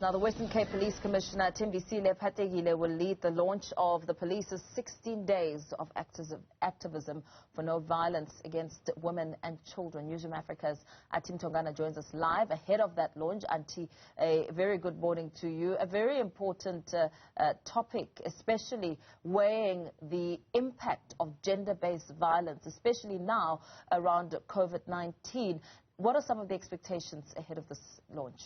Now, the Western Cape Police Commissioner Thembisile Patekile will lead the launch of the police's 16 days of activism for no violence against women and children. Newzroom Afrika's Athi Mtongana joins us live ahead of that launch. Athi, a very good morning to you. A very important topic, especially weighing the impact of gender-based violence, especially now around COVID-19. What are some of the expectations ahead of this launch?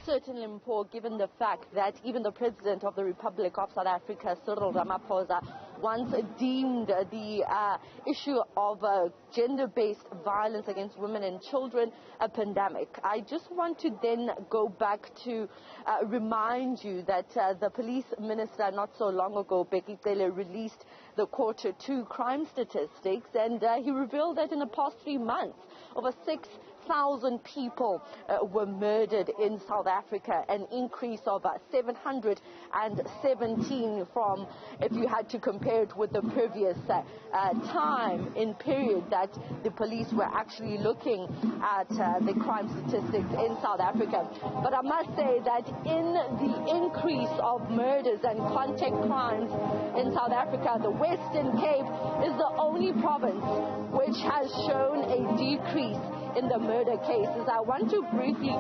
Certainly, Mpho, given the fact that even the President of the Republic of South Africa, Cyril Ramaphosa, once deemed the issue of gender-based violence against women and children a pandemic. I just want to then go back to remind you that the police minister not so long ago, Patekile, released the Q2 crime statistics, and he revealed that in the past 3 months, over 6,000 people were murdered in South Africa, an increase of 717 from, if you had to compare it with the previous period that the police were actually looking at the crime statistics in South Africa. But I must say that in the increase of murders and contact crimes in South Africa, the Western Cape is the only province which has shown a decrease in the murder cases. I want to briefly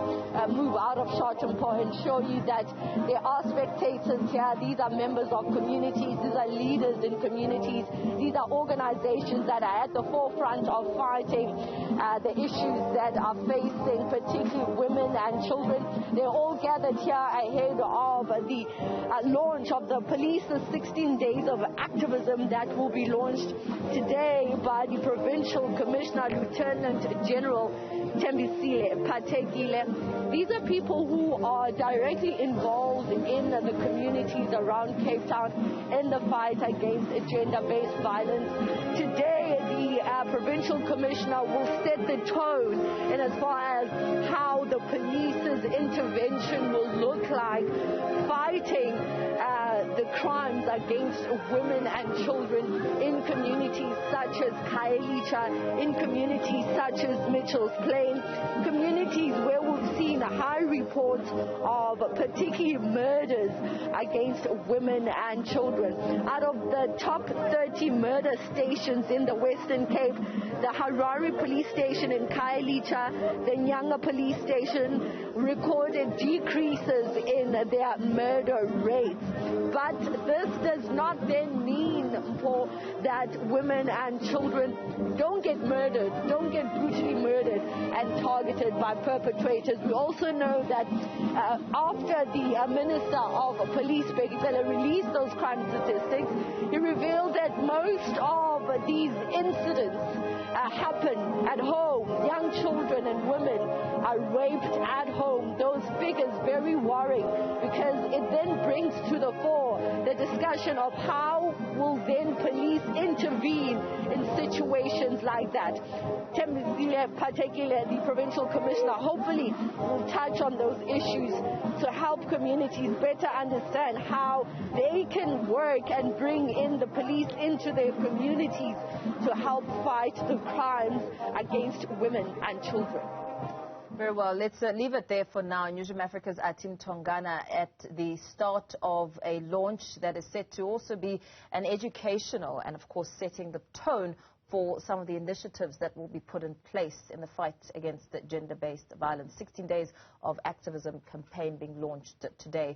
move out of shot and show you that there are spectators here. These are members of communities. These are leaders in communities. These are organizations that are at the forefront of fighting the issues that are facing particularly women and children. They're all gathered here ahead of the launch of the police's 16 days of activism that will be launched today by the Provincial Commissioner, Lieutenant General Thembisile Patekile. These are people who are directly involved in the communities around Cape Town in the fight against gender-based violence. Today, the Provincial Commissioner will set the tone in as far as how the police's intervention will look like, fighting the crimes against women and children in communities such as Khayelitsha, in communities such as Mitchell's Plain, communities where we've seen high reports of particularly murders against women and children. Out of the top 30 murder stations in the Western Cape, the Harare police station in Khayelitsha, the Nyanga police station recorded decreases in their murder rates. But this does not then mean that women and children don't get murdered, don't get brutally murdered and targeted by perpetrators. We also know that after the Minister of Police, Patekile, released those crime statistics, he revealed that most of these incidents happen at home. Young children and women are raped at home. Those figures very worrying, because it then brings to the fore the discussion of how will then police intervene in situations like that. Thembisile Patekile, the Provincial Commissioner, hopefully will touch on those issues to help communities better understand how they can work and bring in the police into their communities to help fight the crimes against women and children. Very well. Let's leave it there for now. Newzroom Afrika's Athi Mtongana at the start of a launch that is set to also be an educational and, of course, setting the tone for some of the initiatives that will be put in place in the fight against gender-based violence. 16 days of activism campaign being launched today.